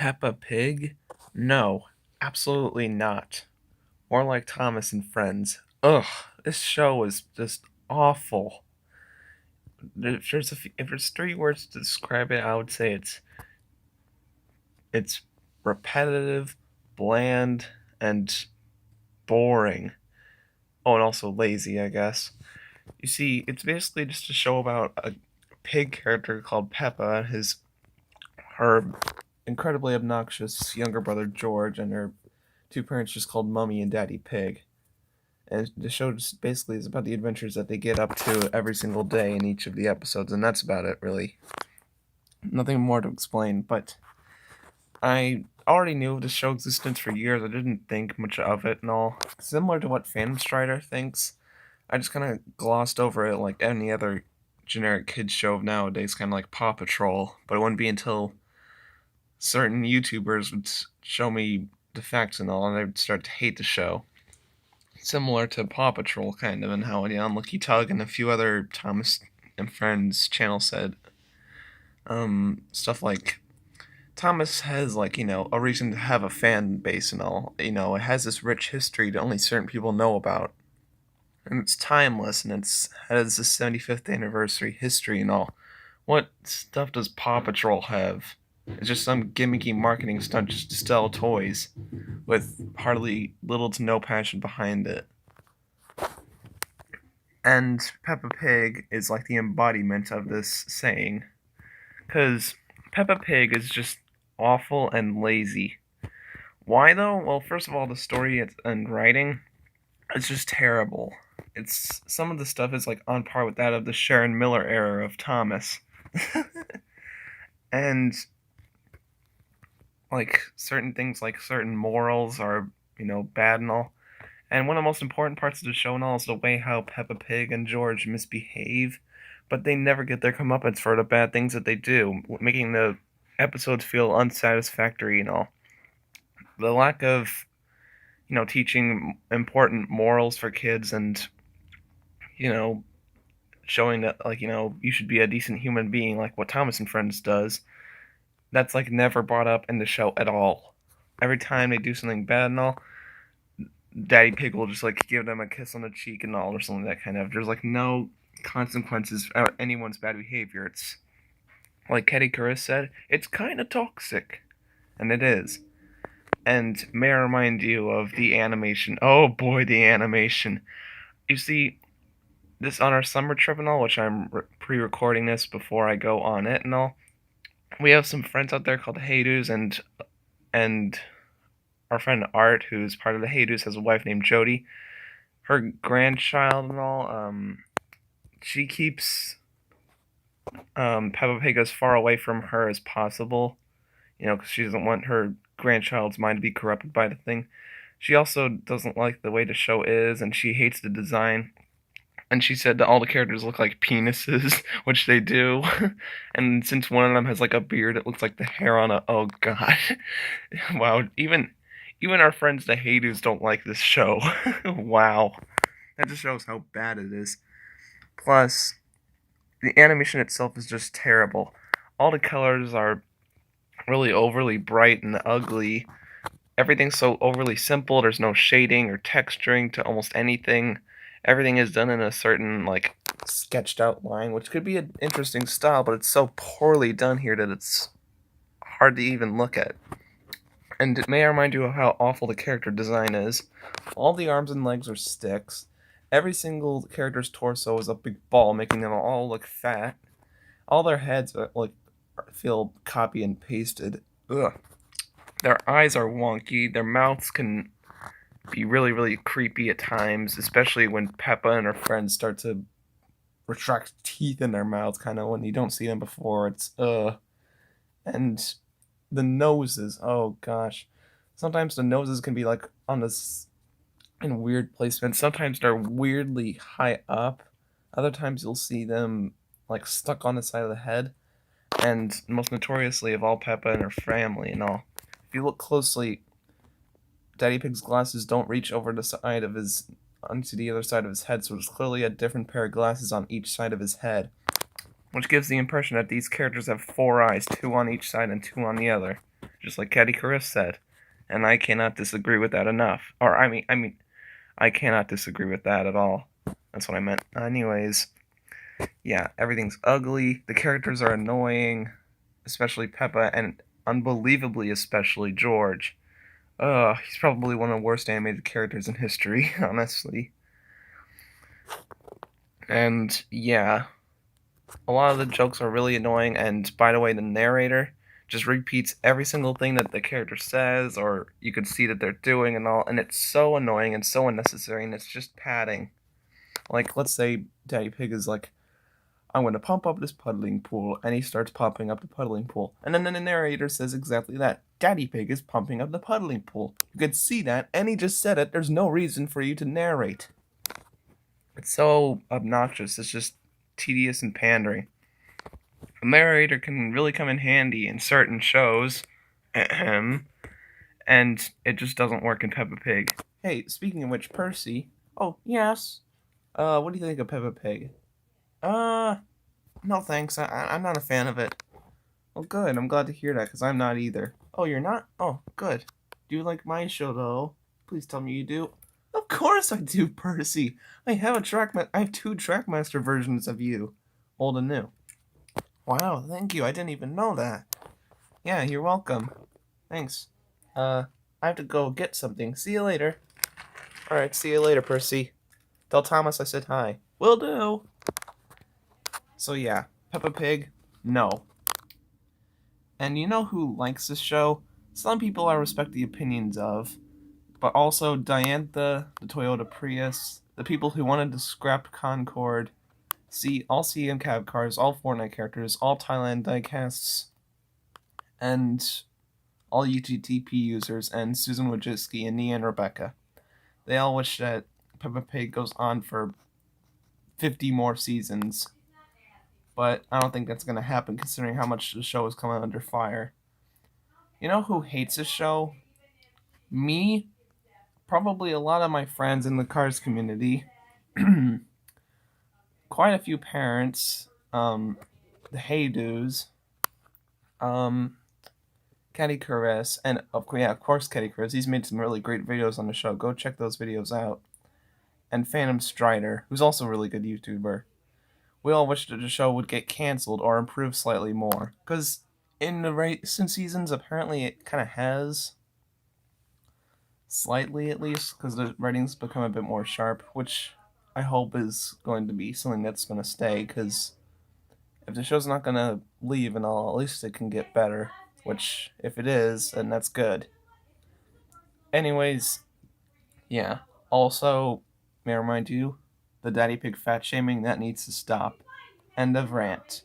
Peppa Pig? No, absolutely not. More like Thomas and Friends. Ugh, this show is just awful. If there's three words to describe it, I would say it's repetitive, bland, and boring. Oh, and also lazy, I guess. You see, it's basically just a show about a pig character called Peppa and her incredibly obnoxious younger brother George and her two parents just called Mummy and Daddy Pig. And the show just basically is about the adventures that they get up to every single day in each of the episodes, and that's about it, really. Nothing more to explain, but I already knew of the show existence for years. I didn't think much of it and all. Similar to what Phantom Strider thinks, I just kind of glossed over it like any other generic kids show of nowadays, kind of like Paw Patrol, but it wouldn't be until certain YouTubers would show me the facts and all, and I'd start to hate the show. Similar to Paw Patrol, kind of, and how Unlucky Tug and a few other Thomas and Friends channels said. Stuff like Thomas has, like, a reason to have a fan base and all. It has this rich history that only certain people know about. And it's timeless, and has the 75th anniversary history and all. What stuff does Paw Patrol have? It's just some gimmicky marketing stunt just to sell toys, with hardly little to no passion behind it. And Peppa Pig is like the embodiment of this saying. Because Peppa Pig is just awful and lazy. Why though? Well, first of all, the story and writing is just terrible. Some of the stuff is like on par with that of the Sharon Miller era of Thomas. And like certain things like certain morals are, bad and all. And one of the most important parts of the show and all is the way how Peppa Pig and George misbehave, but they never get their comeuppance for the bad things that they do, making the episodes feel unsatisfactory and all. The lack of, teaching important morals for kids and, you know, showing that, like, you should be a decent human being, like what Thomas and Friends does, that's, like, never brought up in the show at all. Every time they do something bad and all, Daddy Pig will just, like, give them a kiss on the cheek and all, or something like that kind of. There's, like, no consequences for anyone's bad behavior. It's, like Katie Chris said, it's kind of toxic. And it is. And may I remind you of the animation. Oh boy, the animation. You see, this on our summer trip and all, which I'm pre-recording this before I go on it and all, we have some friends out there called the Haydoos, and our friend Art, who's part of the Haydoos, has a wife named Jody. Her grandchild and all, she keeps Peppa Pig as far away from her as possible, because she doesn't want her grandchild's mind to be corrupted by the thing. She also doesn't like the way the show is, and she hates the design. And she said that all the characters look like penises, which they do. And since one of them has like a beard, it looks like the hair on a. Oh god, wow! Even our friends the Haydoos don't like this show. Wow, that just shows how bad it is. Plus, the animation itself is just terrible. All the colors are really overly bright and ugly. Everything's so overly simple. There's no shading or texturing to almost anything. Everything is done in a certain, like, sketched out line, which could be an interesting style, but it's so poorly done here that it's hard to even look at. And may I remind you of how awful the character design is. All the arms and legs are sticks. Every single character's torso is a big ball, making them all look fat. All their heads are, feel copy and pasted. Ugh. Their eyes are wonky. Their mouths can be really, really creepy at times, especially when Peppa and her friends start to retract teeth in their mouths, kind of when you don't see them before. And the noses. Oh gosh, sometimes the noses can be like on this in weird placements. Sometimes they're weirdly high up. Other times you'll see them like stuck on the side of the head. And most notoriously of all, Peppa and her family and all. If you look closely, Daddy Pig's glasses don't reach over the side of his onto the other side of his head, so there's clearly a different pair of glasses on each side of his head, which gives the impression that these characters have four eyes, two on each side and two on the other. just like Caddy Chris said. And I cannot disagree with that enough. Or I cannot disagree with that at all. That's what I meant. Anyways, yeah, everything's ugly. The characters are annoying, especially Peppa, and unbelievably, especially George. He's probably one of the worst animated characters in history, honestly. And yeah, a lot of the jokes are really annoying, and by the way, the narrator just repeats every single thing that the character says, or you could see that they're doing and all, and it's so annoying and so unnecessary, and it's just padding. Like, let's say Daddy Pig is like, I'm going to pump up this puddling pool, and he starts pumping up the puddling pool. And then the narrator says exactly that. Daddy Pig is pumping up the puddling pool. You could see that, and he just said it. There's no reason for you to narrate. It's so obnoxious. It's just tedious and pandering. A narrator can really come in handy in certain shows, and it just doesn't work in Peppa Pig. Hey, speaking of which, Percy. Oh, yes. What do you think of Peppa Pig? No thanks. I'm not a fan of it. Well, good. I'm glad to hear that, because I'm not either. Oh, you're not? Oh, good. Do you like my show, though? Please tell me you do. Of course I do, Percy. I have I have two Trackmaster versions of you, old and new. Wow, thank you. I didn't even know that. Yeah, you're welcome. Thanks. I have to go get something. See you later. Alright, see you later, Percy. Tell Thomas I said hi. Will do. So yeah, Peppa Pig, no. And you know who likes this show? Some people I respect the opinions of, but also Diantha, the Toyota Prius, the people who wanted to scrap Concord, all CM cab cars, all Fortnite characters, all Thailand diecasts, and all UGTP users, and Susan Wojcicki and Nia and Rebecca. They all wish that Peppa Pig goes on for 50 more seasons, but I don't think that's going to happen considering how much the show is coming under fire. You know who hates this show? Me? Probably a lot of my friends in the Cars community. Quite a few parents. The Hey-Doos. Caddy Caress, and of course Caddy Caress. He's made some really great videos on the show. Go check those videos out. And Phantom Strider, who's also a really good YouTuber. We all wish that the show would get canceled or improve slightly more, because in the recent seasons, apparently it kind of has, slightly at least, because the ratings become a bit more sharp, which I hope is going to be something that's going to stay, because if the show's not going to leave and all, at least it can get better, which, if it is, then that's good. Anyways, yeah. Also, may I remind you, the Daddy Pig fat shaming, that needs to stop. End of rant.